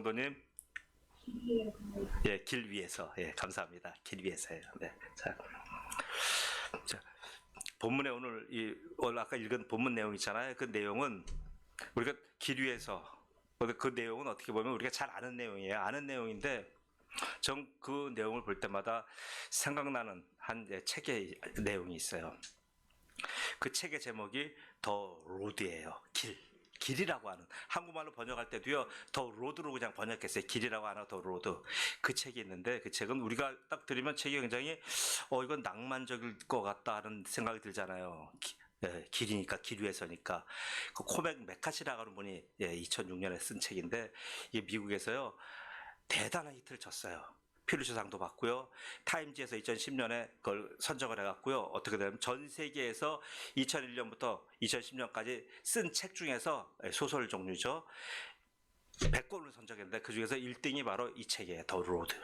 도님, 예, 길 위에서, 예, 감사합니다. 길 위에서예요. 네, 자, 본문에 오늘 아까 읽은 본문 내용 있잖아요. 그 내용은 우리가 길 위에서, 그 내용은 어떻게 보면 우리가 잘 아는 내용이에요. 아는 내용인데, 전 그 내용을 볼 때마다 생각나는 한 책의 내용이 있어요. 그 책의 제목이 더 로드예요. 길이라고 하는, 한국말로 번역할 때도요, 더 로드로 그냥 번역했어요. 길이라고 하나, 더 로드. 그 책이 있는데, 그 책은 우리가 딱 들으면 책이 굉장히 이건 낭만적일 것 같다 하는 생각이 들잖아요. 길이니까, 길 위에서니까. 그 코맥 메카시라고 하는 분이 2006년에 쓴 책인데, 이게 미국에서요 대단한 히트를 쳤어요. 퓰리처상도 받고요. 타임지에서 2010년에 그걸 선정을 해갖고요. 어떻게 되면 전 세계에서 2001년부터 2010년까지 쓴 책 중에서, 소설 종류죠, 100권을 선정했는데 그 중에서 1등이 바로 이 책이에요. 더 로드.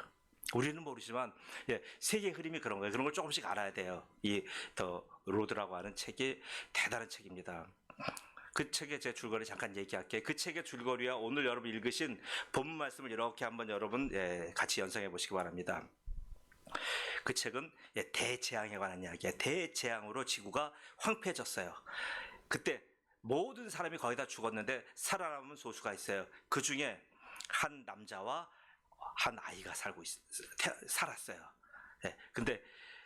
우리는 모르지만 세계 흐름이 그런 거예요. 그런 걸 조금씩 알아야 돼요. 이 더 로드라고 하는 책이 대단한 책입니다. 그 책의 제 줄거리 잠깐 얘기할게요. 그 책의 줄거리와 오늘 여러분 읽으신 본문 말씀을 이렇게 한번 여러분 같이 연상해 보시기 바랍니다. 그 책은 대재앙에 관한 이야기예요. 대재앙으로 지구가 황폐해졌어요. 그때 모든 사람이 거의 다 죽었는데 살아남은 소수가 있어요. 그 중에 한 남자와 한 아이가 살았어요. 근데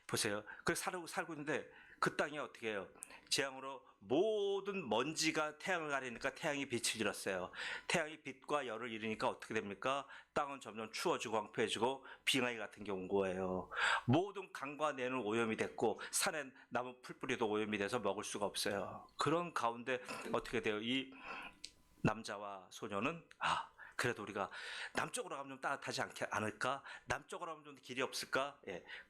보세요. 그 살고 있는데 그 땅이 어떻게 해요? 재앙으로 모든 먼지가 태양을 가리니까 태양이 빛을 잃었어요. 태양이 빛과 열을 잃으니까 어떻게 됩니까? 땅은 점점 추워지고 황폐해지고 빙하기 같은 게 온 거예요. 모든 강과 내는 오염이 됐고 산에 나무 풀뿌리도 오염이 돼서 먹을 수가 없어요. 그런 가운데 어떻게 돼요? 이 남자와 소녀는 그래도 우리가 남쪽으로 가면 좀 따뜻하지 않을까? 남쪽으로 가면 좀 길이 없을까?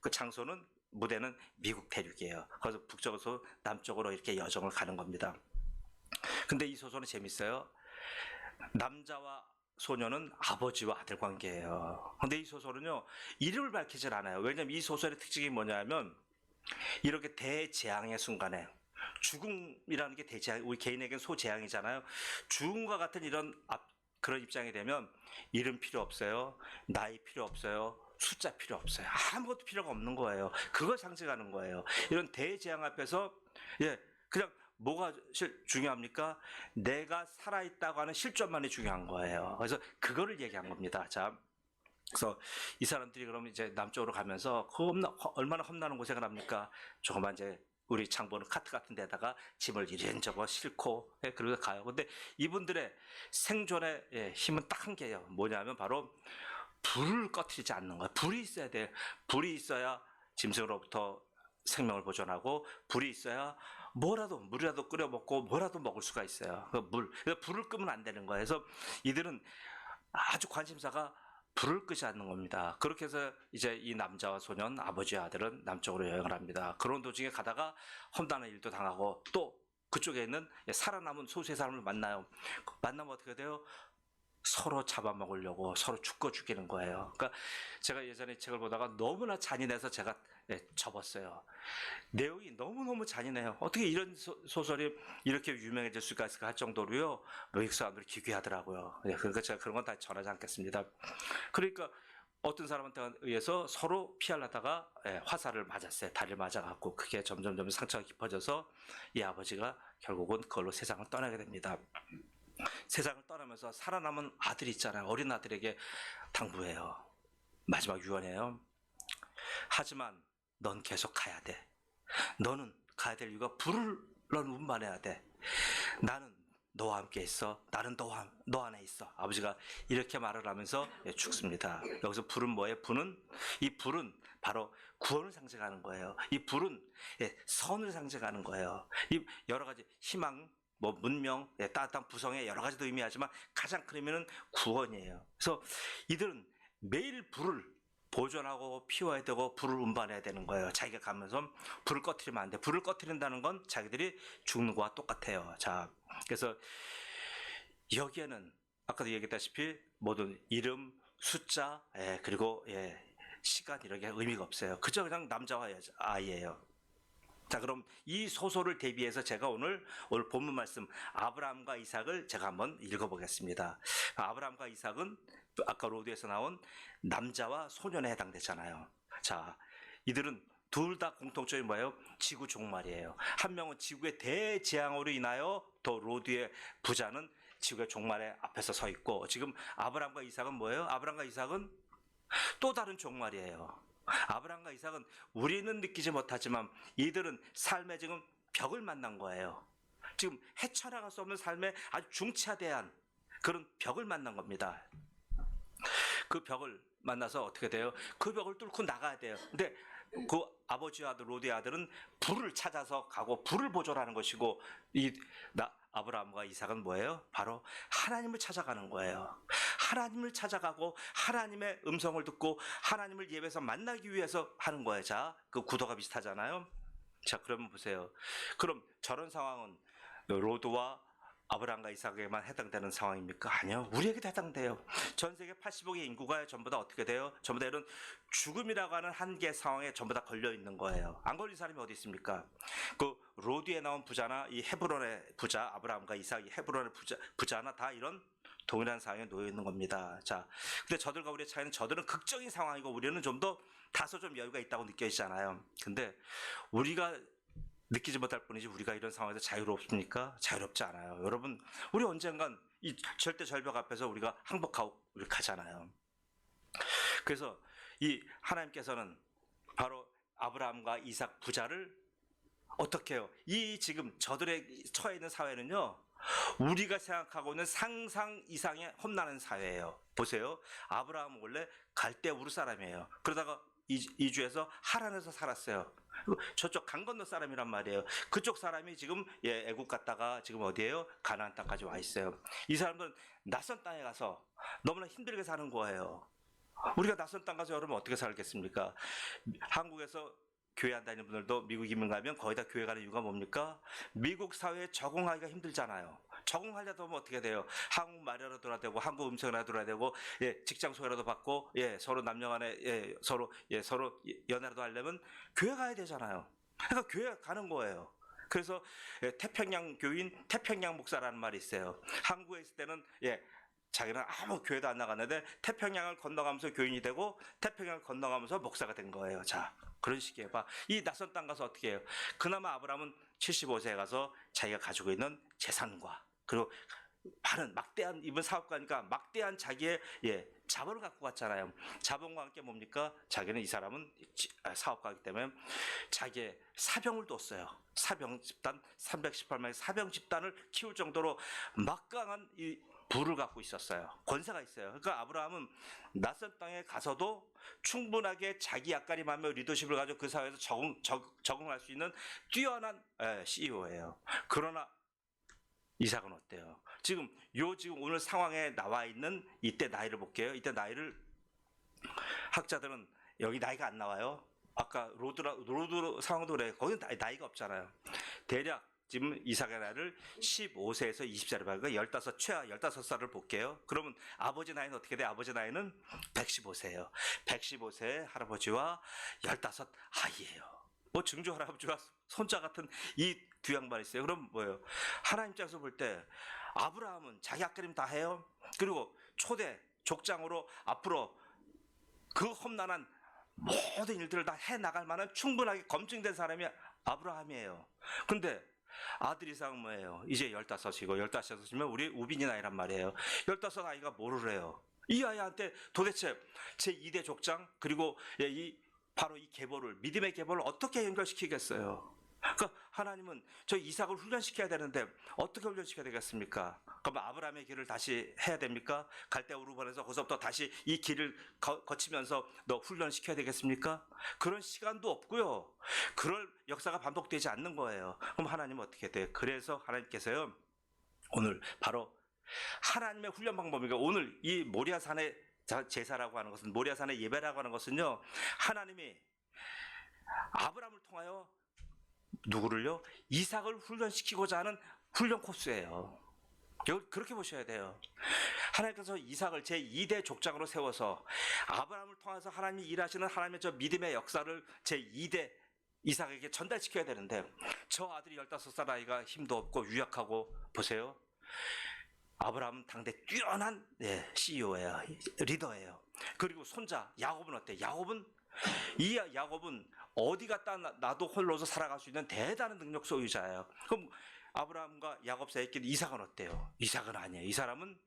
그 장소는, 무대는 미국 대륙이에요. 그래서 북쪽에서 남쪽으로 이렇게 여정을 가는 겁니다. 근데 이 소설은 재밌어요. 남자와 소녀는 아버지와 아들 관계예요. 근데 이 소설은요, 이름을 밝히질 않아요. 왜냐면 이 소설의 특징이 뭐냐면, 이렇게 대재앙의 순간에, 죽음이라는 게 대재앙, 우리 개인에게는 소재앙이잖아요. 죽음과 같은 그런 입장이 되면 이름 필요 없어요. 나이 필요 없어요. 숫자 필요 없어요. 아무것도 필요가 없는 거예요. 그걸 상징하는 거예요. 이런 대재앙 앞에서 그냥 뭐가 중요합니까? 내가 살아있다고 하는 실존만이 중요한 거예요. 그래서 그거를 얘기한 겁니다. 자, 그래서 이 사람들이 그러면 이제 남쪽으로 가면서 얼마나 험난한 고생을 합니까? 조금만 이제 우리 장보는 카트 같은 데다가 짐을 이런저런 싣고 그러면서 가요. 근데 이분들의 생존의 힘은 딱 한 개예요. 뭐냐면 바로 불을 꺼트리지 않는 거예요. 불이 있어야 돼요. 불이 있어야 짐승으로부터 생명을 보존하고, 불이 있어야 물이라도 끓여 먹고 뭐라도 먹을 수가 있어요. 그래서 불을 끄면 안 되는 거예요. 그래서 이들은 아주 관심사가 불을 끄지 않는 겁니다. 그렇게 해서 이제 이 남자와 소년, 아버지와 아들은 남쪽으로 여행을 합니다. 그런 도중에 가다가 험난한 일도 당하고, 또 그쪽에 있는 살아남은 소수의 사람을 만나요. 만나면 어떻게 돼요? 서로 잡아먹으려고 서로 죽이는 거예요. 그러니까 제가 예전에 책을 보다가 너무나 잔인해서 제가 접었어요. 내용이 너무너무 잔인해요. 어떻게 이런 소설이 이렇게 유명해질 수가 있을까 할 정도로요, 외국 사람들이 기괴하더라고요. 그러니까 제가 그런 건 다 전하지 않겠습니다. 그러니까 어떤 사람한테 의해서 서로 피하려다가 화살을 맞았어요. 다리를 맞아갖고 그게 점점 상처가 깊어져서 이 아버지가 결국은 그걸로 세상을 떠나게 됩니다. 세상을 떠나면서 살아남은 아들이 있잖아요. 어린 아들에게 당부해요. 마지막 유언이에요. 하지만 넌 계속 가야 돼. 너는 가야 될 이유가 넌 운반해야 돼. 나는 너와 함께 있어. 나는 너 안에 있어. 아버지가 이렇게 말을 하면서 죽습니다. 여기서 불은 뭐예요? 이 불은 바로 구원을 상징하는 거예요. 이 불은 선을 상징하는 거예요. 이 여러 가지 희망, 문명, 따뜻한 부성의 여러 가지도 의미하지만 가장 큰 의미는 구원이에요. 그래서 이들은 매일 불을 보존하고 피워야 되고 불을 운반해야 되는 거예요. 자기가 가면서 불을 꺼트리면 안 돼. 불을 꺼트린다는 건 자기들이 죽는 거와 똑같아요. 자, 그래서 여기에는 아까도 얘기했다시피 모든 이름, 숫자, 그리고 시간 이런 게 의미가 없어요. 그저 그냥 남자와 아이예요. 자, 그럼 이 소설을 대비해서 제가 오늘 본문 말씀 아브라함과 이삭을 제가 한번 읽어보겠습니다. 아브라함과 이삭은 아까 로드에서 나온 남자와 소년에 해당되잖아요. 자, 이들은 둘 다 공통점이 뭐예요? 지구 종말이에요. 한 명은 지구의 대재앙으로 인하여 더 로드의 부자는 지구의 종말에 앞에서 서 있고, 지금 아브라함과 이삭은 뭐예요? 아브라함과 이삭은 또 다른 종말이에요. 아브라함과 이삭은 우리는 느끼지 못하지만 이들은 삶의 지금 벽을 만난 거예요. 지금 헤쳐나갈 수 없는 삶의 아주 중차대한 그런 벽을 만난 겁니다. 그 벽을 만나서 어떻게 돼요? 그 벽을 뚫고 나가야 돼요. 근데 그 아버지와 아들 로드의 아들은 불을 찾아서 가고 불을 보존하는 것이고, 아브라함과 이삭은 뭐예요? 바로 하나님을 찾아가는 거예요. 하나님을 찾아가고 하나님의 음성을 듣고 하나님을 예배에서 만나기 위해서 하는 거예요. 자, 그 구도가 비슷하잖아요. 자, 그러면 보세요. 그럼 저런 상황은 로드와 아브라함과 이삭에게만 해당되는 상황입니까? 아니요. 우리에게도 해당돼요. 전 세계 80억의 인구가 전부 다 어떻게 돼요? 전부 다 이런 죽음이라고 하는 한계 상황에 전부 다 걸려 있는 거예요. 안 걸린 사람이 어디 있습니까? 그 로드에 나온 부자나 이 헤브론의 부자, 아브라함과 이삭이 헤브론의 부자나 다 이런 동일한 상황에 놓여 있는 겁니다. 자, 근데 저들과 우리의 차이는 저들은 극적인 상황이고 우리는 좀 더 다소 좀 여유가 있다고 느껴지잖아요. 근데 우리가 느끼지 못할 뿐이지 우리가 이런 상황에서 자유롭습니까? 자유롭지 않아요. 여러분, 우리 언젠간 이 절대 절벽 앞에서 우리가 항복하고 가잖아요. 그래서 이 하나님께서는 바로 아브라함과 이삭 부자를 어떻게 해요? 이 지금 저들의 처해 있는 사회는요, 우리가 생각하고 있는 상상 이상의 험난한 사회예요. 보세요. 아브라함은 원래 갈대 우르 사람이에요. 그러다가 이주해서 하란에서 살았어요. 저쪽 강 건너 사람이란 말이에요. 그쪽 사람이 지금 애국 갔다가 지금 어디에요? 가나안 땅까지 와 있어요. 이 사람들은 낯선 땅에 가서 너무나 힘들게 사는 거예요. 우리가 낯선 땅 가서 여러분 어떻게 살겠습니까? 한국에서 교회 안 다니는 분들도 미국 이민 가면 거의 다 교회 가는 이유가 뭡니까? 미국 사회에 적응하기가 힘들잖아요. 적응하려다 보면 어떻게 돼요? 한국 말이라도 들어야 되고 한국 음식이라도 들어야 되고, 직장 소개라도 받고, 서로 남녀간에 서로 연애라도 하려면 교회 가야 되잖아요. 그러니까 교회 가는 거예요. 그래서 태평양 교인, 태평양 목사라는 말이 있어요. 한국에 있을 때는 자기는 아무 교회도 안 나갔는데 태평양을 건너가면서 교인이 되고 태평양을 건너가면서 목사가 된 거예요. 자, 그런 식이에요. 이 낯선 땅 가서 어떻게 해요? 그나마 아브라함은 75세에 가서 자기가 가지고 있는 재산과 그리고 많은 막대한, 이번 사업가니까 막대한 자기의 자본을 갖고 갔잖아요. 자본과 함께 뭡니까? 자기는, 이 사람은 사업가이기 때문에 자기의 사병을 뒀어요. 사병 집단 318명의 사병 집단을 키울 정도로 막강한 이 부를 갖고 있었어요. 권세가 있어요. 그러니까 아브라함은 낯선 땅에 가서도 충분하게 자기 약간이마며 리더십을 가지고 그 사회에서 적응할 수 있는 뛰어난 CEO예요. 그러나 이삭은 어때요? 지금 오늘 상황에 나와 있는 이때 나이를 볼게요. 이때 나이를 학자들은 여기 나이가 안 나와요. 아까 로드 상황도 그래. 거기는 나이가 없잖아요. 대략 지금 이삭의 나이를 15세에서 20살을 봐요. 15, 최하 15살을 볼게요. 그러면 아버지 나이는 어떻게 돼요? 아버지 나이는 115세예요. 115세의 할아버지와 15 아이예요. 뭐 증조 할아버지와 손자 같은 이 두 양반이 있어요. 그럼 뭐예요? 하나님 입장에서 볼 때 아브라함은 자기 앞가림 다 해요. 그리고 초대 족장으로 앞으로 그 험난한 모든 일들을 다 해나갈 만한 충분하게 검증된 사람이 아브라함이에요. 근데 아들 이삭은 뭐예요? 이제 15이고 15이면 우리 우빈이 나이란 말이에요. 15 아이가 뭐를 해요? 이 아이한테 도대체 제2대 족장 그리고 바로 이 계보를, 믿음의 계보를 어떻게 연결시키겠어요? 그러니까 하나님은 저 이삭을 훈련시켜야 되는데 어떻게 훈련시켜야 되겠습니까? 그럼 아브라함의 길을 다시 해야 됩니까? 갈대 우르반에서 거기서부터 다시 이 길을 거치면서 너 훈련시켜야 되겠습니까? 그런 시간도 없고요. 그럴 역사가 반복되지 않는 거예요. 그럼 하나님은 어떻게 돼요? 그래서 하나님께서요, 오늘 바로 하나님의 훈련 방법이니까 오늘 이 모리아산의 제사라고 하는 것은, 모리아산의 예배라고 하는 것은요, 하나님이 아브라함을 통하여 누구를요? 이삭을 훈련시키고자 하는 훈련 코스예요. 그렇게 보셔야 돼요. 하나님께서 이삭을 제2대 족장으로 세워서 아브라함을 통해서 하나님이 일하시는 하나님의 저 믿음의 역사를 제2대 이삭에게 전달시켜야 되는데, 저 아들이 15살 아이가 힘도 없고 유약하고, 보세요. 아브라함은 당대 뛰어난 CEO예요. 리더예요. 그리고 손자 야곱은 어때? 야곱은 어디 갔다 나도 홀로서 살아갈 수 있는 대단한 능력 소유자예요. 그럼 아브라함과 야곱 사이끼리 이삭은 어때요? 이삭은 아니에요. 이 사람은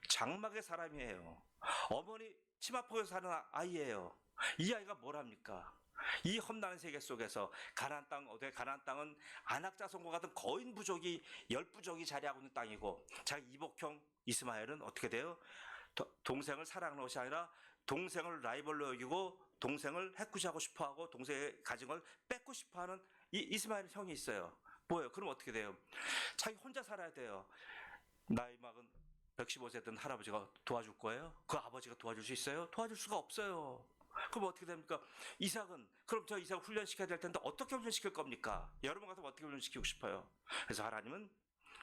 장막의 사람이에요. 어머니 치마폭에서 사는 아이예요. 이 아이가 뭘 합니까? 이 험난한 세계 속에서 가나안 땅은 안악자손과 같은 거인 부족이 10부족이 자리하고 있는 땅이고, 자기 이복형 이스마엘은 어떻게 돼요? 동생을 사랑하는 것이 아니라 동생을 라이벌로 여기고 동생을 해코지하고 싶어하고 동생의 가진 걸 뺏고 싶어하는 이 이스마엘 형이 있어요. 뭐예요? 그럼 어떻게 돼요? 자기 혼자 살아야 돼요. 나이 막은 115세 된 할아버지가 도와줄 거예요? 그 아버지가 도와줄 수 있어요? 도와줄 수가 없어요. 그럼 어떻게 됩니까? 그럼 저 이삭을 훈련시켜야 될 텐데 어떻게 훈련시킬 겁니까? 여러분 같으면 어떻게 훈련시키고 싶어요? 그래서 하나님은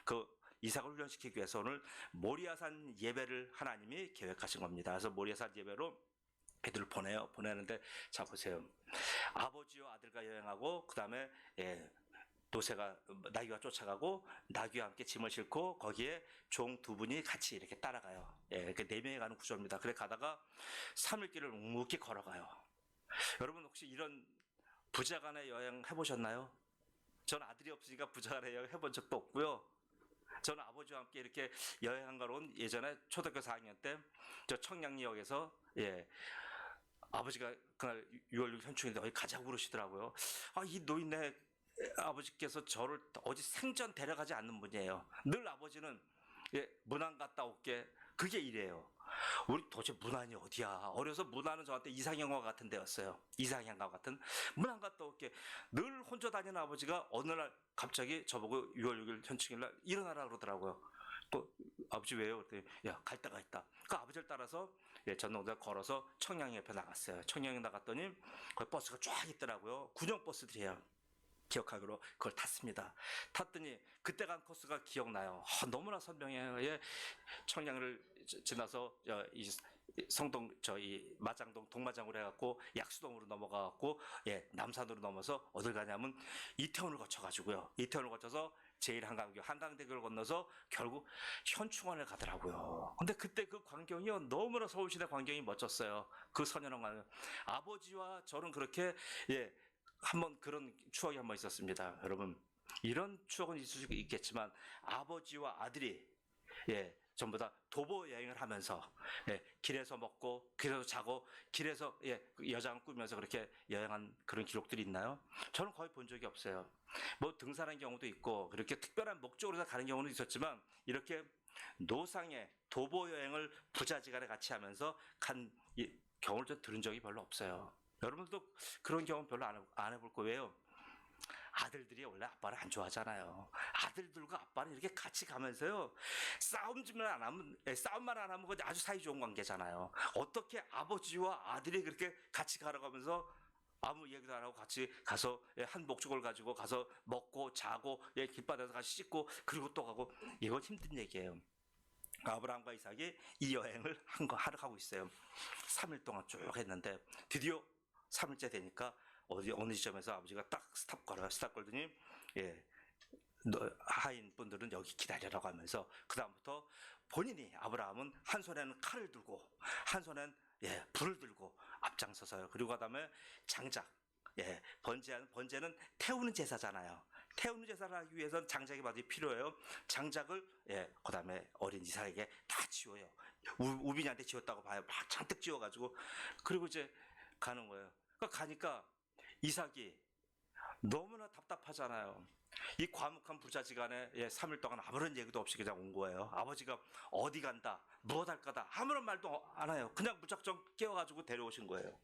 그 이삭을 훈련시키기 위해서 오늘 모리아산 예배를 하나님이 계획하신 겁니다. 그래서 모리아산 예배로 애들을 보내는데, 자 보세요. 아버지와 아들과 여행하고 그 다음에 나귀가 쫓아가고 나귀와 함께 짐을 싣고 거기에 종 2분이 같이 이렇게 따라가요. 이렇게 4명이 가는 구조입니다. 그래 가다가 3일길을 묵묵히 걸어가요. 여러분 혹시 이런 부자간의 여행 해보셨나요? 전 아들이 없으니까 부자간의 여행 해본 적도 없고요. 저는 아버지와 함께 이렇게 여행한 거로는 예전에 초등학교 4학년 때 저 청량리역에서 아버지가 그날 6월 6일 현충일인데 어디 가자고 그러시더라고요. 이 노인네 아버지께서 저를 어디 생전 데려가지 않는 분이에요. 늘 아버지는 문안 갔다 올게, 그게 이래요. 우리 도대체 문안이 어디야? 어려서 문안은 저한테 이상형과 같은 데였어요. 이상형과 같은 문안 갔다 올게 늘 혼자 다니는 아버지가 어느 날 갑자기 저보고 6월 6일 현충일 날 일어나라 그러더라고요. 또 아버지 왜요? 그랬더니 갈 데가 있다. 그 아버지를 따라서 전동대로 걸어서 청량리 옆에 나갔어요. 청량리 나갔더니 거기 버스가 쫙 있더라고요. 군용 버스들이에요. 기억하기로 그걸 탔습니다. 탔더니 그때 간 코스가 기억나요. 너무나 선명해요. 청량을 지나서 성동 마장동 동마장으로 해갖고 약수동으로 넘어가갖고 남산으로 넘어서 어딜 가냐면 이태원을 거쳐가지고요. 이태원을 거쳐서 한강대교를 건너서 결국 현충원을 가더라고요. 근데 그때 그 광경이요, 너무나 서울시내 광경이 멋졌어요. 그 선연한 아버지와 저는 그렇게 한번 그런 추억이 한번 있었습니다. 여러분, 이런 추억은 있을 수 있겠지만 아버지와 아들이 전부 다 도보 여행을 하면서 길에서 먹고 길에서 자고 길에서 여장을 꾸면서 그렇게 여행한 그런 기록들이 있나요? 저는 거의 본 적이 없어요. 뭐 등산한 경우도 있고 그렇게 특별한 목적으로 가는 경우는 있었지만 이렇게 노상의 도보 여행을 부자지간에 같이 하면서 간 경우를 좀 들은 적이 별로 없어요. 여러분들도 그런 경험 별로 안 해볼 거예요. 아들들이 원래 아빠를 안 좋아하잖아요. 아들들과 아빠는 이렇게 같이 가면서요, 싸움만 안 하면 그건 아주 사이좋은 관계잖아요. 어떻게 아버지와 아들이 그렇게 같이 걸어가면서 아무 얘기도 안 하고 같이 가서 한 목적을 가지고 가서 먹고 자고 길바닥에서 같이 씻고 그리고 또 가고, 이건 힘든 얘기예요. 아브라함과 이삭이 이 여행을 하고 있어요. 3일 동안 쭉 했는데 드디어 3일째 되니까 어느 지점에서 아버지가 딱 스탑 걸더니 하인 분들은 여기 기다리라고 하면서 그 다음부터 본인이 아브라함은 한 손에는 칼을 들고 한 손에는 불을 들고 앞장서서요. 그리고 그다음에 장작, 번제는 태우는 제사잖아요. 태우는 제사를 하기 위해서는 장작이 반드시 필요해요. 장작을 그다음에 어린 이삭에게 다 지워요. 우빈이한테 지웠다고 봐요. 막 잔뜩 지워가지고 그리고 이제 가는 거예요. 그러니까 가니까 이삭이 너무나 답답하잖아요. 이 과묵한 부자지간에 3일 동안 아무런 얘기도 없이 그냥 온 거예요. 아버지가 어디 간다, 무엇 할 거다 아무런 말도 안 해요. 그냥 무작정 깨워가지고 데려오신 거예요.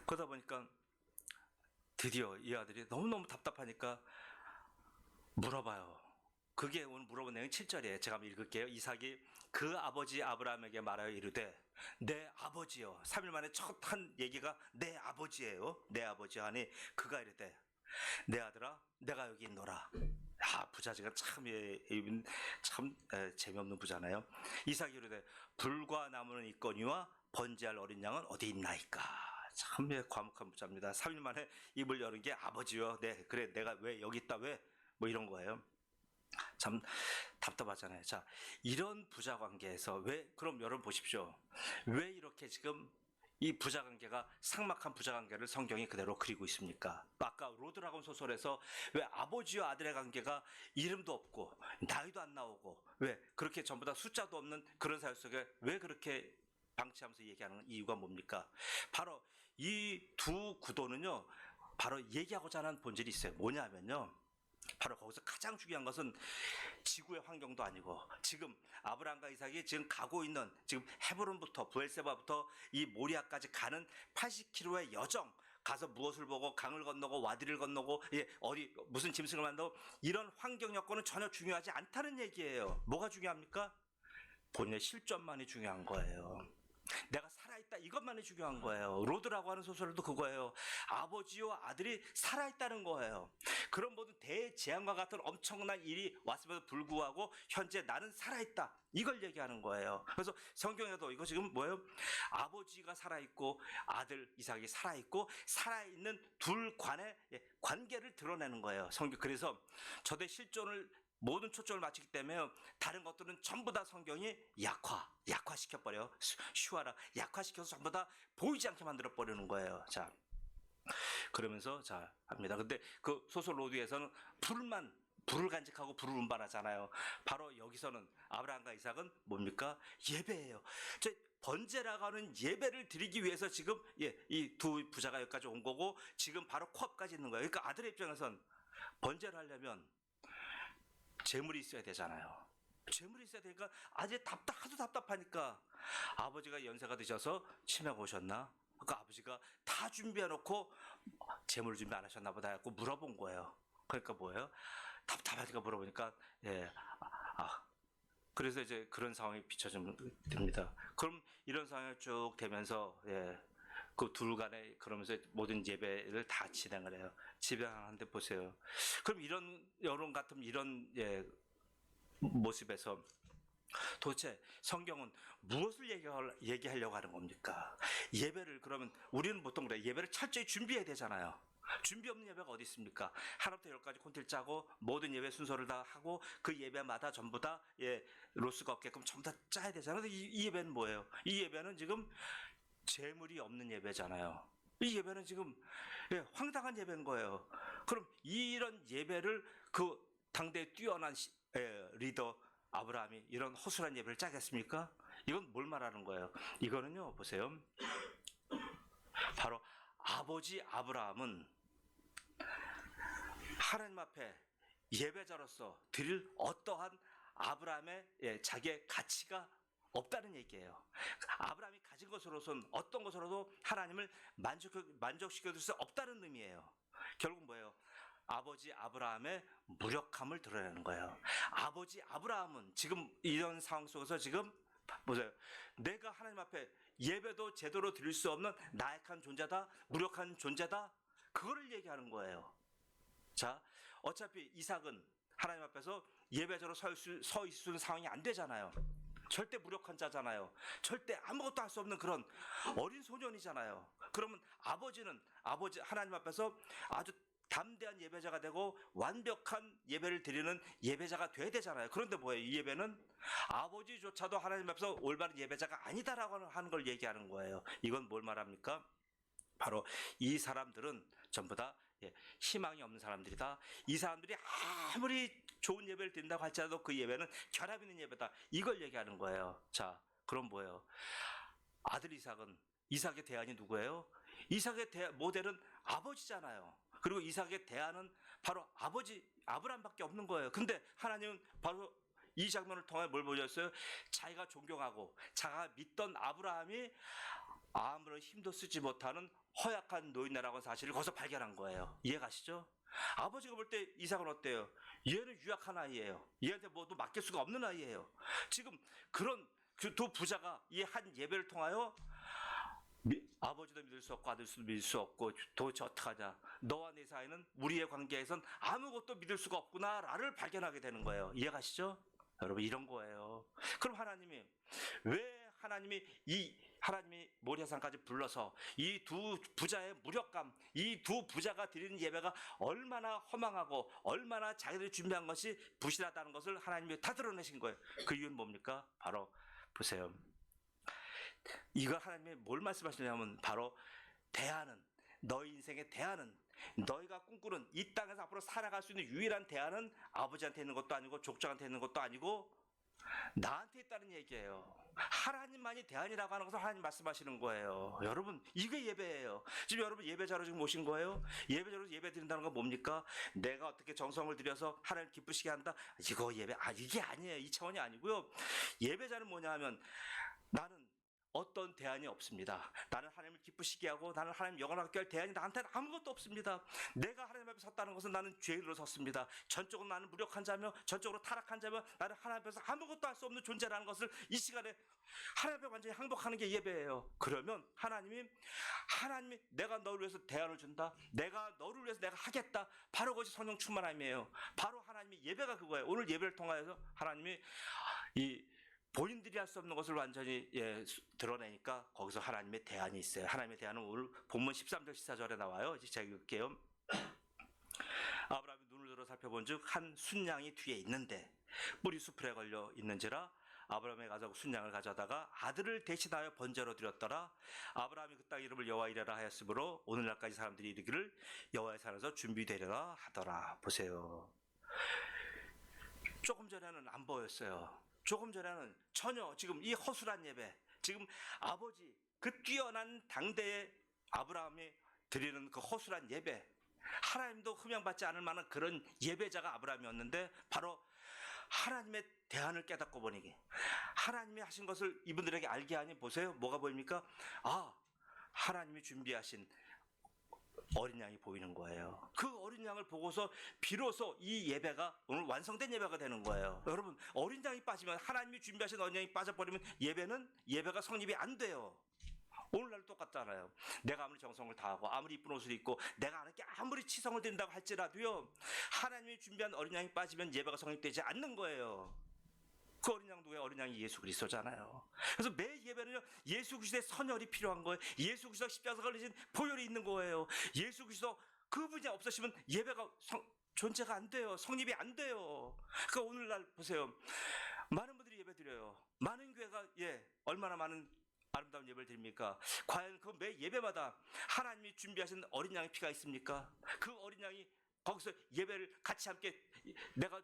그러다 보니까 드디어 이 아들이 너무너무 답답하니까 물어봐요. 그게 오늘 물어본 내용이 7절이에요. 제가 한번 읽을게요. 이삭이 그 아버지 아브라함에게 말하여 이르되 내 아버지여. 3일 만에 첫 한 얘기가 내 아버지예요. 내 아버지 하니 그가 이르되 내 아들아 내가 여기 있노라. 부자지가 참 재미없는 부자네요. 이삭이 이르되 불과 나무는 있거니와 번제할 어린 양은 어디 있나이까. 참 과묵한 부자입니다. 3일 만에 입을 여는 게 아버지요. 그래 내가 왜 여기 있다 왜 뭐 이런 거예요. 참 답답하잖아요. 자, 이런 부자 관계에서 그럼 여러분 보십시오. 왜 이렇게 지금 이 부자 관계가 삭막한 부자 관계를 성경이 그대로 그리고 있습니까? 아까 로드라곤 소설에서 왜 아버지와 아들의 관계가 이름도 없고 나이도 안 나오고 왜 그렇게 전부 다 숫자도 없는 그런 사회 속에 왜 그렇게 방치하면서 얘기하는 이유가 뭡니까? 바로 이 두 구도는요, 바로 얘기하고자 하는 본질이 있어요. 뭐냐면요, 바로 거기서 가장 중요한 것은 지구의 환경도 아니고 지금 아브라함과 이삭이 지금 가고 있는 지금 헤브론부터 부엘세바부터 이 모리아까지 가는 80km의 여정, 가서 무엇을 보고 강을 건너고 와디를 건너고 어디 무슨 짐승을 만나고 이런 환경 여건은 전혀 중요하지 않다는 얘기예요. 뭐가 중요합니까? 본인의 실존만이 중요한 거예요. 내가 살아있다 이것만이 중요한 거예요. 로드라고 하는 소설도 그거예요. 아버지와 아들이 살아있다는 거예요. 그런 모든 대재앙과 같은 엄청난 일이 왔음에도 불구하고 현재 나는 살아있다 이걸 얘기하는 거예요. 그래서 성경에도 이거 지금 뭐예요? 아버지가 살아있고 아들 이삭이 살아있고 살아있는 둘 간의 관계를 드러내는 거예요. 성경. 그래서 저대 실존을 모든 초점을 맞추기 때문에 다른 것들은 전부 다 성경이 약화시켜버려요. 슈아라 약화시켜서 전부 다 보이지 않게 만들어버리는 거예요. 자, 그러면서 자 합니다. 근데 그 소설 로드에서는 불을 간직하고 불을 운반하잖아요. 바로 여기서는 아브라함과 이삭은 뭡니까? 예배예요. 번제라고 하는 예배를 드리기 위해서 지금 이 두 부자가 여기까지 온 거고 지금 바로 코앞까지 있는 거예요. 그러니까 아들의 입장에선 번제를 하려면 재물이 있어야 되잖아요. 재물이 있어야 되니까 아주 하도 답답하니까 아버지가 연세가 드셔서 치매가 오셨나? 그러니까 아버지가 다 준비해놓고 재물 준비 안 하셨나 보다 해서 물어본 거예요. 그러니까 뭐예요? 답답하니까 물어보니까 그래서 이제 그런 상황이 비춰지면 됩니다. 그럼 이런 상황이 쭉 되면서 그 둘 간에 그러면서 모든 예배를 다 진행을 해요. 진행하는데 보세요. 그럼 이런 여론 같은 이런 모습에서 도대체 성경은 무엇을 얘기하려고 하는 겁니까? 예배를 그러면 우리는 보통 그래 예배를 철저히 준비해야 되잖아요. 준비 없는 예배가 어디 있습니까? 하나부터 열까지 콘티를 짜고 모든 예배 순서를 다 하고 그 예배마다 전부 다 로스가 없게끔 전부 다 짜야 되잖아요. 근데 이 예배는 뭐예요? 이 예배는 지금 재물이 없는 예배잖아요. 이 예배는 지금 황당한 예배인 거예요. 그럼 이런 예배를 그 당대에 뛰어난 리더 아브라함이 이런 허술한 예배를 짜겠습니까? 이건 뭘 말하는 거예요? 이거는요, 보세요. 바로 아버지 아브라함은 하나님 앞에 예배자로서 드릴 어떠한 아브라함의 자기의 가치가 없다는 얘기예요. 아브라함이 가진 것으로서는 어떤 것으로도 하나님을 만족시켜줄 수 없다는 의미예요. 결국 뭐예요? 아버지 아브라함의 무력함을 드러내는 거예요. 아버지 아브라함은 지금 이런 상황 속에서 지금 보세요. 내가 하나님 앞에 예배도 제대로 드릴 수 없는 나약한 존재다, 무력한 존재다, 그거를 얘기하는 거예요. 자, 어차피 이삭은 하나님 앞에서 예배자로 서 있을 수 있는 상황이 안 되잖아요. 절대 무력한 자잖아요. 절대 아무것도 할 수 없는 그런 어린 소년이잖아요. 그러면 아버지 하나님 앞에서 아주 담대한 예배자가 되고 완벽한 예배를 드리는 예배자가 돼야 되잖아요. 그런데 뭐예요? 이 예배는 아버지조차도 하나님 앞에서 올바른 예배자가 아니다라고 하는 걸 얘기하는 거예요. 이건 뭘 말합니까? 바로 이 사람들은 전부 다 희망이 없는 사람들이다. 이 사람들이 아무리 좋은 예배를 드린다고 할지라도 그 예배는 결함 있는 예배다. 이걸 얘기하는 거예요. 자, 그럼 뭐예요? 아들 이삭의 대안이 누구예요? 이삭의 모델은 아버지잖아요. 그리고 이삭의 대안은 바로 아버지 아브라함밖에 없는 거예요. 근데 하나님은 바로 이 장면을 통해 뭘 보여줬어요? 자기가 존경하고 자기가 믿던 아브라함이 아무런 힘도 쓰지 못하는 허약한 노인네라고 하는 사실을 거기서 발견한 거예요. 이해가시죠? 아버지가 볼 때 이삭은 어때요? 얘는 유약한 아이예요. 얘한테 뭐도 맡길 수가 없는 아이예요. 지금 그런 그 두 부자가 이 한 예배를 통하여 아버지도 믿을 수 없고 아들도 믿을 수 없고 도대체 어떡하냐, 너와 내 사이는 우리의 관계에선 아무것도 믿을 수가 없구나를 발견하게 되는 거예요. 이해가시죠? 여러분, 이런 거예요. 그럼 하나님이 이 하나님이 모리아산까지 불러서 이 두 부자의 무력감, 이 두 부자가 드리는 예배가 얼마나 허망하고 얼마나 자기들이 준비한 것이 부실하다는 것을 하나님이 다 드러내신 거예요. 그 이유는 뭡니까? 바로 보세요. 이거 하나님이 뭘 말씀하시냐면 바로 대안은, 너희 인생의 대안은, 너희가 꿈꾸는 이 땅에서 앞으로 살아갈 수 있는 유일한 대안은 아버지한테 있는 것도 아니고 족장한테 있는 것도 아니고 나한테 있다는 얘기예요. 하나님만이 대안이라고 하는 것을 하나님 말씀하시는 거예요. 여러분, 이게 예배예요. 지금 여러분 예배자로 지금 오신 거예요. 예배자로 예배 드린다는 건 뭡니까? 내가 어떻게 정성을 들여서 하나님 기쁘시게 한다, 이거 예배, 이게 아니에요. 이 차원이 아니고요. 예배자는 뭐냐 하면 나는 어떤 대안이 없습니다. 나는 하나님을 기쁘시게 하고 나는 하나님 영원하게 할 대안이 나한테는 아무것도 없습니다. 내가 하나님 앞에 섰다는 것은 나는 죄인으로 섰습니다. 전적으로 나는 무력한 자며 전적으로 타락한 자며 나는 하나님 앞에서 아무것도 할 수 없는 존재라는 것을 이 시간에 하나님 앞에 완전히 항복하는 게 예배예요. 그러면 하나님이 내가 너를 위해서 대안을 준다, 내가 너를 위해서 내가 하겠다, 바로 그것이 성령 충만함이에요. 바로 하나님의 예배가 그거예요. 오늘 예배를 통하여서 하나님이 이 본인들이 할 수 없는 것을 완전히 드러내니까 거기서 하나님의 대안이 있어요. 하나님의 대안은 오늘 본문 13절 14절에 나와요. 이제 제가 읽을게요. 아브라함이 눈을 들어 살펴본 즉 한 순양이 뒤에 있는데 뿔이 수풀에 걸려 있는지라 아브라함이 가서 순양을 가져다가 아들을 대신하여 번제로 드렸더라. 아브라함이 그 땅 이름을 여호와 이레라 하였으므로 오늘날까지 사람들이 이르기를 여호와의 산에서 준비되리라 하더라. 보세요. 조금 전에는 안 보였어요. 조금 전에는 전혀 지금 이 허술한 예배, 지금 아버지 그 뛰어난 당대의 아브라함이 드리는 그 허술한 예배, 하나님도 흠양받지 않을 만한 그런 예배자가 아브라함이었는데 바로 하나님의 대안을 깨닫고 보니 하나님이 하신 것을 이분들에게 알게 하니 보세요. 뭐가 보입니까? 하나님이 준비하신 어린 양이 보이는 거예요. 그 어린 양을 보고서 비로소 이 예배가 오늘 완성된 예배가 되는 거예요. 여러분, 어린 양이 빠지면, 하나님이 준비하신 어린 양이 빠져버리면 예배가 성립이 안 돼요. 오늘날 똑같잖아요. 내가 아무리 정성을 다하고 아무리 이쁜 옷을 입고 내가 하나님께 아무리 치성을 드린다고 할지라도요, 하나님이 준비한 어린 양이 빠지면 예배가 성립되지 않는 거예요. 그 어린 양 누구예요? 어린 양이 예수 그리스도잖아요. 그래서 매 예배는요, 예수 그리스도의 선혈이 필요한 거예요. 예수 그리스도 십자가에 걸리신 보혈이 있는 거예요. 예수 그리스도 그분이 없으시면 예배가 존재가 안 돼요. 성립이 안 돼요. 그러니까 오늘날 보세요. 많은 분들이 예배 드려요. 많은 교회가 얼마나 많은 아름다운 예배를 드립니까? 과연 그 매 예배마다 하나님이 준비하신 어린 양의 피가 있습니까? 그 어린 양이 거기서 예배를 같이 함께 내가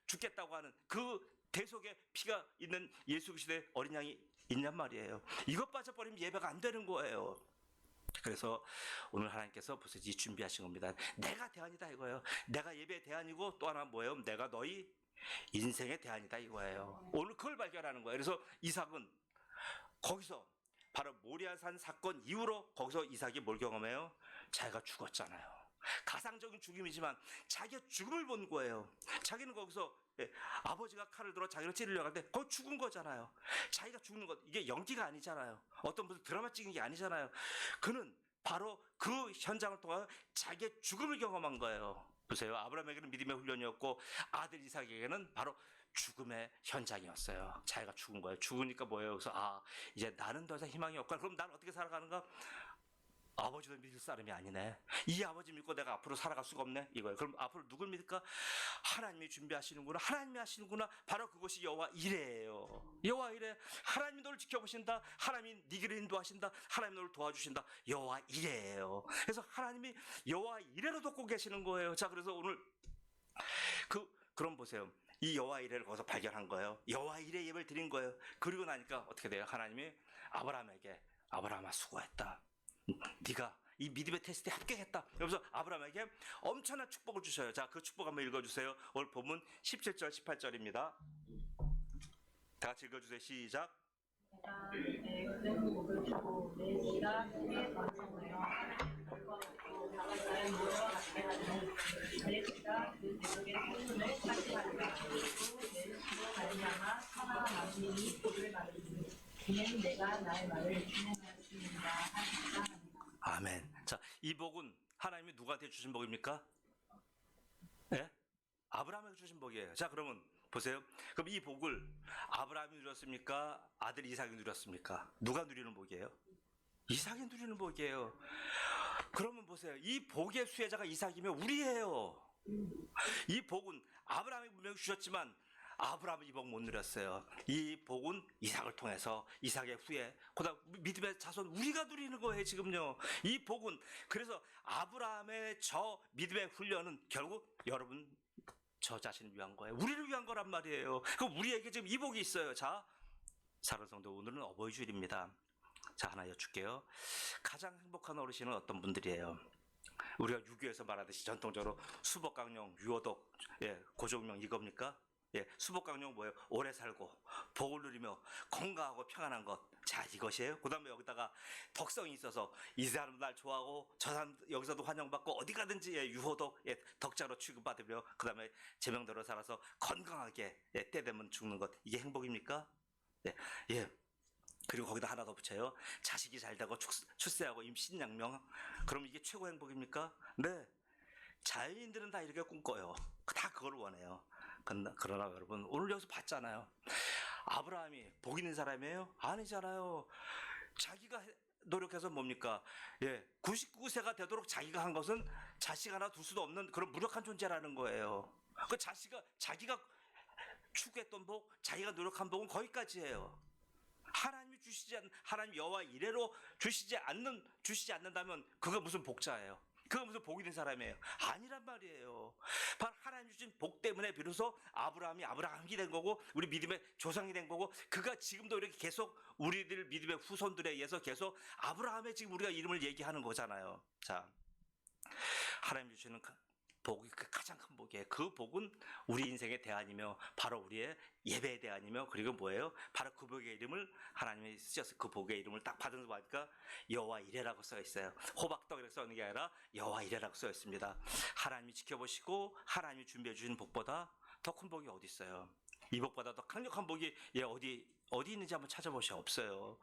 죽겠다고 하는 그 대속의 피가 있는 예수 그리스도의 어린 양이 있냔 말이에요. 이것 빠져버리면 예배가 안 되는 거예요. 그래서 오늘 하나님께서 벌써 준비하신 겁니다. 내가 대안이다 이거예요. 내가 예배의 대안이고 또 하나 뭐예요? 내가 너희 인생의 대안이다 이거예요. 오늘 그걸 발견하는 거예요. 그래서 이삭은 거기서 바로 모리아산 사건 이후로 거기서 이삭이 뭘 경험해요? 자기가 죽었잖아요. 가상적인 죽음이지만 자기가 죽음을 본 거예요. 자기는 거기서 아버지가 칼을 들어 자기를 찌르려고 할 때 거기 죽은 거잖아요. 자기가 죽는 것, 이게 연기가 아니잖아요. 어떤 무슨 드라마 찍은 게 아니잖아요. 그는 바로 그 현장을 통해 자기의 죽음을 경험한 거예요. 보세요. 아브라함에게는 믿음의 훈련이었고 아들 이삭에게는 바로 죽음의 현장이었어요. 자기가 죽은 거예요. 죽으니까 뭐예요? 그래서 이제 나는 더 이상 희망이 없구나. 그럼 나는 어떻게 살아가는가? 아버지도 믿을 사람이 아니네. 이 아버지 믿고 내가 앞으로 살아갈 수가 없네. 이거예요. 그럼 앞으로 누굴 믿을까? 하나님이 준비하시는구나. 하나님이 하시는구나. 바로 그것이 여호와 이레예요. 여호와 이레. 하나님이 너를 지켜보신다. 하나님이 네 길을 인도하신다. 하나님이 너를 도와주신다. 여호와 이레예요. 그래서 하나님이 여호와 이레로 돕고 계시는 거예요. 자, 그래서 오늘 그럼 보세요. 이 여호와 이레를 거기서 발견한 거예요. 여호와 이레 예배를 드린 거예요. 그리고 나니까 어떻게 돼요? 하나님이 아브라함에게 아브라함아 수고했다. 네가 이 믿음의 테스트에 합격했다. 그래서 아브라함에게 엄청난 축복을 주셔요. 자, 그 축복 한번 읽어주세요. 오늘 본문 17절 18절입니다. 다 같이 읽어주세요. 시작. 내가 내 복을 주고 내 씨가 크게 번성하여 나라의 모여와 같게 하리니 내 씨가 그 대적의 생존을 차지하리라. 그리고 내 씨로 말미암아 천하와 만민이 복을 받으리니 이는 내가 나의 말을 진행하였습니다 하니라. 아멘. 자, 이 복은 하나님이 누구한테 주신 복입니까? 예? 아브라함에게 주신 복이에요. 자, 그러면 보세요. 그럼 이 복을 아브라함이 누렸습니까? 아들 이삭이 누렸습니까? 누가 누리는 복이에요? 이삭이 누리는 복이에요. 그러면 보세요. 이 복의 수혜자가 이삭이면 우리예요. 이 복은 아브라함이 분명히 주셨지만 아브라함은 이 복 못 누렸어요. 이 복은 이삭을 통해서 이삭의 후예, 그다음 믿음의 자손 우리가 누리는 거예요 지금요. 이 복은 그래서 아브라함의 저 믿음의 훈련은 결국 여러분 저 자신을 위한 거예요. 우리를 위한 거란 말이에요. 그럼 우리에게 지금 이 복이 있어요. 자, 사랑하는 성도, 오늘은 어버이 주일입니다. 자, 하나 여쭐게요. 가장 행복한 어르신은 어떤 분들이에요? 우리가 유교에서 말하듯이 전통적으로 수복강령, 유어독, 예, 고종명 이겁니까? 예, 수복강령 뭐예요? 오래 살고 복을 누리며 건강하고 평안한 것. 자, 이것이에요. 그다음에 여기다가 덕성이 있어서 이 사람 날 좋아하고 저 사람 여기서도 환영받고 어디 가든지 예, 유호독 예, 덕자로 취급받으며 그다음에 제명대로 살아서 건강하게 예, 때 되면 죽는 것. 이게 행복입니까? 예, 예. 그리고 거기다 하나 더 붙여요. 자식이 잘 되고 출세하고 임신양명. 그럼 이게 최고 행복입니까? 네. 자연인들은 다 이렇게 꿈꿔요. 다 그걸 원해요. 그러나 여러분 오늘 여기서 봤잖아요. 아브라함이 복 있는 사람이에요? 아니잖아요. 자기가 노력해서 뭡니까? 예, 99세가 되도록 자기가 한 것은 자식 하나 둘 수도 없는 그런 무력한 존재라는 거예요. 그 자기가 추구했던 복, 자기가 노력한 복은 거기까지예요. 하나님이 하나님 여호와 이래로 주시지 않는다면 그거 무슨 복자예요? 그거 무슨 복 있는 사람이에요? 아니란 말이에요. 바로 하나님 주신 복 때문에 비로소 아브라함이 된 거고 우리 믿음의 조상이 된 거고 그가 지금도 이렇게 계속 우리들 믿음의 후손들에 의해서 계속 아브라함의 지금 우리가 이름을 얘기하는 거잖아요. 자, 하나님 주시는 복이 가장 큰 복이에요. 그 복은 우리 인생의 대안이며 바로 우리의 예배의 대안이며 그리고 뭐예요? 바로 그 복의 이름을 하나님이 쓰셔서 그 복의 이름을 딱 받은 거 보니까 여호와 이레라고 써 있어요. 호박떡 이렇게 써있는 게 아니라 여호와 이레라고 써 있습니다. 하나님이 지켜보시고 하나님이 준비해 주신 복보다 더 큰 복이 어디 있어요? 이 복보다 더 강력한 복이 어디 있는지 한번 찾아보셔. 없어요.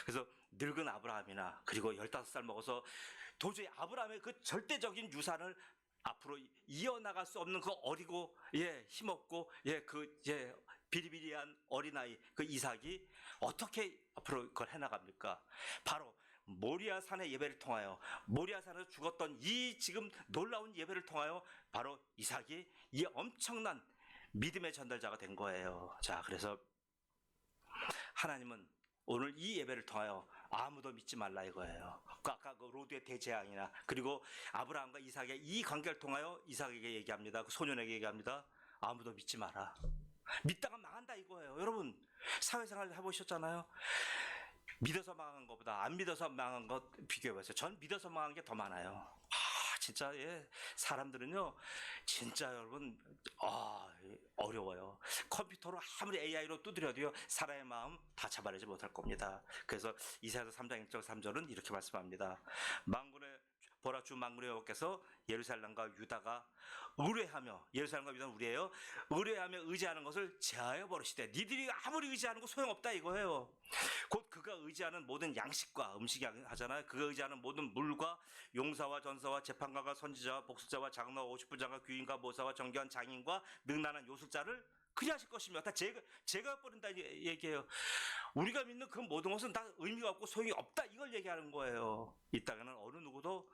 그래서 늙은 아브라함이나 그리고 15살 먹어서 도저히 아브라함의 그 절대적인 유산을 앞으로 이어나갈 수 없는 그 어리고 예 힘없고 비리비리한 어린아이 그 이삭이 어떻게 앞으로 그걸 해나갑니까? 바로 모리아 산의 예배를 통하여 모리아 산에서 죽었던 이 지금 놀라운 예배를 통하여 바로 이삭이 이 엄청난 믿음의 전달자가 된 거예요. 자, 그래서 하나님은 오늘 이 예배를 통하여 아무도 믿지 말라 이거예요. 아까 그 로드의 대재앙이나 그리고 아브라함과 이삭의 이 관계를 통하여 이삭에게 얘기합니다. 그 소년에게 얘기합니다. 아무도 믿지 마라. 믿다가 망한다 이거예요. 여러분 사회생활 해보셨잖아요. 믿어서 망한 것보다 안 믿어서 망한 것 비교해보세요. 전 믿어서 망한 게 더 많아요. 진짜 예 사람들은요 진짜 여러분 어려워요. 컴퓨터로 아무리 AI로 두드려도요 사람의 마음 다 잡아내지 못할 겁니다. 그래서 이사야서 3장 1절 3절은 이렇게 말씀합니다. 보라 주 만군의 여호와께서 예루살렘과 유다가 의뢰하며 예루살렘과 유다는 우리예요. 의뢰하며 의지하는 것을 제하여 버리시되 니들이 아무리 의지하는 거 소용없다 이거예요. 곧 그가 의지하는 모든 양식과 음식이 하잖아요. 그가 의지하는 모든 물과 용사와 전사와 재판관과 선지자와 복수자와 장로와 50분장과 귀인과 모사와 정교한 장인과 능란한 요술자를 그냥 하실 것이며 다 제가 버린다 얘기해요. 우리가 믿는 그 모든 것은 다 의미가 없고 소용이 없다 이걸 얘기하는 거예요. 이 땅에는 어느 누구도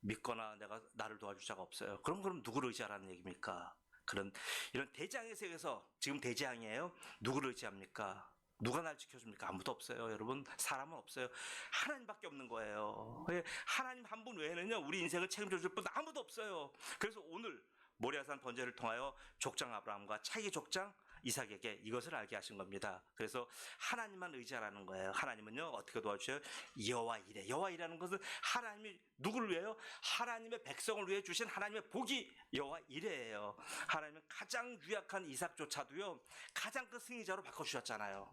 믿거나 나를 도와줄 자가 없어요. 그럼 누구를 의지하라는 얘기입니까? 이런 대재앙의 세계에서 지금 대재앙이에요. 누구를 의지합니까? 누가 날 지켜줍니까? 아무도 없어요. 여러분 사람은 없어요. 하나님밖에 없는 거예요. 하나님 한 분 외에는요 우리 인생을 책임져 줄 분 아무도 없어요. 그래서 오늘 모리아산 번제를 통하여 족장 아브라함과 차기 족장 이삭에게 이것을 알게 하신 겁니다. 그래서 하나님만 의지하라는 거예요. 하나님은요 어떻게 도와주셔요? 여호와 이레. 여호와 이레라는 것은 하나님이 누구를 위해요? 하나님의 백성을 위해 주신 하나님의 복이 여호와 이레예요. 하나님은 가장 유약한 이삭조차도요 가장 큰 승리자로 바꿔주셨잖아요.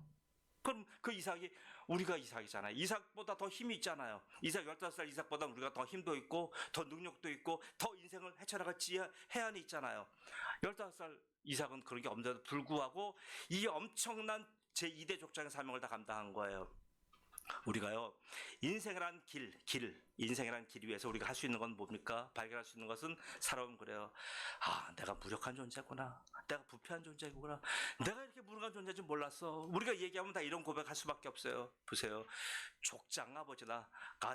그럼 그 이삭이 우리가 이삭이잖아요. 이삭보다 더 힘이 있잖아요. 이삭 15살 이삭보다 우리가 더 힘도 있고 더 능력도 있고 더 인생을 헤쳐나갈 해안이 있잖아요. 15살 이삭은 그런 게 없는데도 불구하고 이 엄청난 제2대 족장의 사명을 다 감당한 거예요. 우리가요, 인생이란 인생이란 길 위에서 우리가 할 수 있는 건 뭡니까? 발견할 수 있는 것은 살아보면 그래요. 아, 내가 무력한 존재구나. 내가 부패한 존재구나. 내가 이렇게 무능한 존재인지 몰랐어. 우리가 얘기하면 다 이런 고백할 수밖에 없어요. 보세요. 족장 아버지나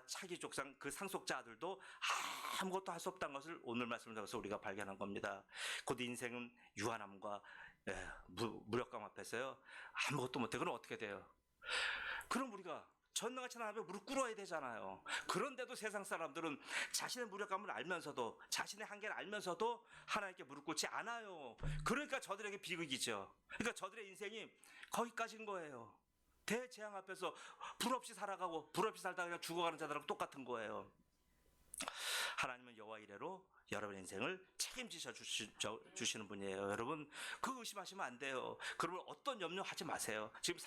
차기 족장 그 상속자 아들도 아무것도 할 수 없다는 것을 오늘 말씀을 통해서 우리가 발견한 겁니다. 곧 인생은 유한함과 무력감 앞에서요. 아무것도 못해. 그럼 어떻게 돼요? 그럼 우리가 전능하신 하나님 앞에 무릎 꿇어야 되잖아요. 그런데도 세상 사람들은 자신의 무력감을 알면서도 자신의 한계를 알면서도 하나님께 무릎 꿇지 않아요. 그러니까 저들에게 비극이죠. 그러니까 저들의 인생이 거기까지인 거예요. 대재앙 앞에서 불 없이 살아가고 불 없이 살다가 그냥 죽어가는 자들하고 똑같은 거예요. 하나님은 여호와 이래로 여러분의 인생을 책임지셔 주시는 분이에요. 여러분 그 의심하시면 안 돼요. 그러면 어떤 염려하지 마세요. 지금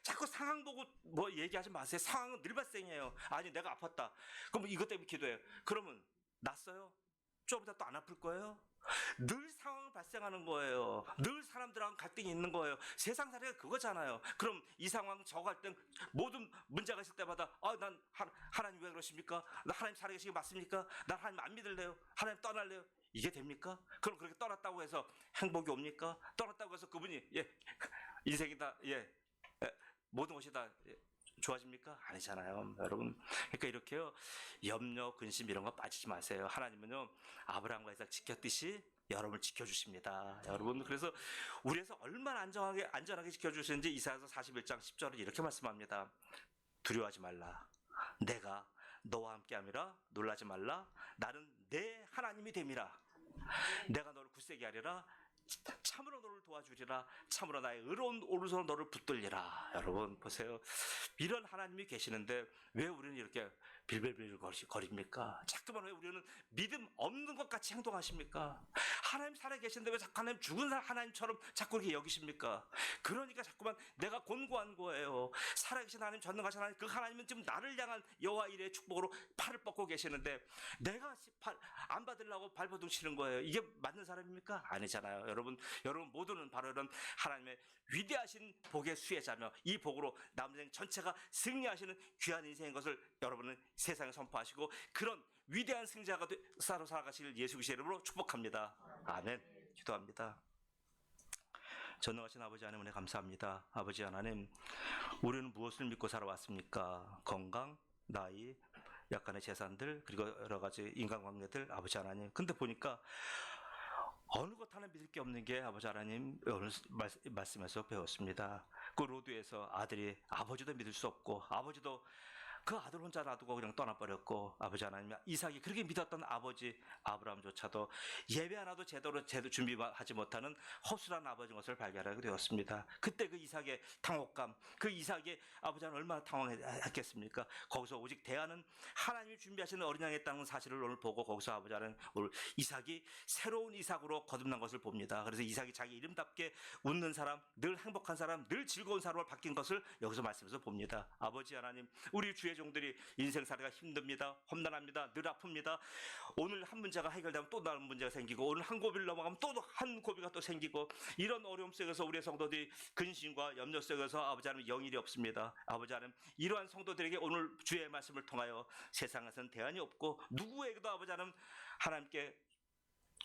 자꾸 상황 보고 뭐 얘기하지 마세요. 상황은 늘 발생해요. 아니 내가 아팠다. 그럼 이것 때문에 기도해요. 그러면 낫어요? 좀 이따 또 안 아플 거예요? 늘 상황이 발생하는 거예요. 늘 사람들하고 갈등이 있는 거예요. 세상 살이가 그거잖아요. 그럼 이 상황 저 갈등 모든 문제가 있을 때마다 난 하나님 왜 그러십니까? 나 하나님 살아계시기 맞습니까? 난 하나님 안 믿을래요? 하나님 떠날래요? 이게 됩니까? 그럼 그렇게 떠났다고 해서 행복이 옵니까? 떠났다고 해서 그분이 인생이 다 모든 것이 다 좋아집니까? 아니잖아요, 여러분. 그러니까 이렇게요, 염려, 근심 이런 거 빠지지 마세요. 하나님은요, 아브라함과 이삭 지켰듯이 여러분을 지켜주십니다. 여러분, 그래서 우리에서 얼마나 안전하게 지켜주시는지 이사야서 41장 10절은 이렇게 말씀합니다. 두려워하지 말라. 내가 너와 함께함이라. 놀라지 말라. 나는 내 하나님이 됨이라. 내가 너를 굳세게 하리라. 참으로 너를 도와주리라. 참으로 나의 의로운 오른손으로 너를 붙들리라. 여러분 보세요. 이런 하나님이 계시는데 왜 우리는 이렇게 빌빌빌 거립니까? 자꾸만 왜 우리는 믿음 없는 것 같이 행동하십니까? 하나님 살아계시는데 왜 자꾸 하나님 죽은 하나님처럼 자꾸 이렇게 여기십니까? 그러니까 자꾸만 내가 곤고한 거예요. 살아계신 하나님, 전능하신 하나님, 그 하나님은 지금 나를 향한 여호와 이레의 축복으로 팔을 뻗고 계시는데 내가 안 받으려고 발버둥 치는 거예요. 이게 맞는 사람입니까? 아니잖아요. 여러분 모두는 바로 이런 하나님의 위대하신 복의 수혜자며 이 복으로 남은 인생 전체가 승리하시는 귀한 인생인 것을 여러분은 세상에 선포하시고 그런 위대한 승자가 살아가실 예수 그리스도의 이름으로 축복합니다. 아멘. 기도합니다. 전능하신 아버지 하나님 은혜 감사합니다. 아버지 하나님, 우리는 무엇을 믿고 살아왔습니까? 건강, 나이, 약간의 재산들, 그리고 여러 가지 인간관계들, 아버지 하나님. 근데 보니까 어느 것 하나 믿을 게 없는 게 아버지 하나님 오늘 말씀에서 배웠습니다. 그 로드에서 아들이 아버지도 믿을 수 없고 아버지도 그 아들 혼자 놔두고 그냥 떠나버렸고 아버지 하나님 이삭이 그렇게 믿었던 아버지 아브라함조차도 예배 하나도 제대로 준비하지 못하는 허술한 아버지인 것을 발견하게 되었습니다. 그때 그 이삭의 당혹감, 그 이삭의 아버지 하나님 얼마나 당황했겠습니까? 거기서 오직 대안은 하나님이 준비하시는 어린 양이 있다는 사실을 오늘 보고 거기서 아버지 하나님 오늘 이삭이 새로운 이삭으로 거듭난 것을 봅니다. 그래서 이삭이 자기 이름답게 웃는 사람, 늘 행복한 사람, 늘 즐거운 사람으로 바뀐 것을 여기서 말씀에서 봅니다. 아버지 하나님, 우리 주의 종들이 인생살이가 힘듭니다. 험난합니다. 늘 아픕니다. 오늘 한 문제가 해결되면 또 다른 문제가 생기고 오늘 한 고비를 넘어가면 또 한 고비가 또 생기고 이런 어려움 속에서 우리의 성도들이 근심과 염려 속에서 아버지 하나님 영일이 없습니다. 아버지 하나님 이러한 성도들에게 오늘 주의 말씀을 통하여 세상에서는 대안이 없고 누구에게도 아버지 하나님 하나님께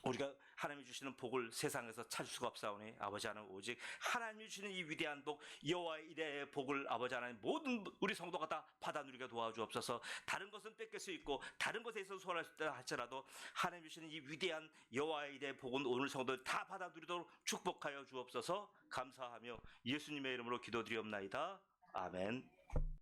우리가 하나님이 주시는 복을 세상에서 찾을 수가 없사오니 아버지 하나님 오직 하나님이 주시는 이 위대한 복 여호와 이레의 복을 아버지 하나님 모든 우리 성도가 다 받아 누리게 도와주옵소서. 다른 것은 뺏길 수 있고 다른 것에 있어서 소홀할 수 있다 할지라도 하나님이 주시는 이 위대한 여호와 이레의 복은 오늘 성도들 다 받아 누리도록 축복하여 주옵소서. 감사하며 예수님의 이름으로 기도드리옵나이다. 아멘.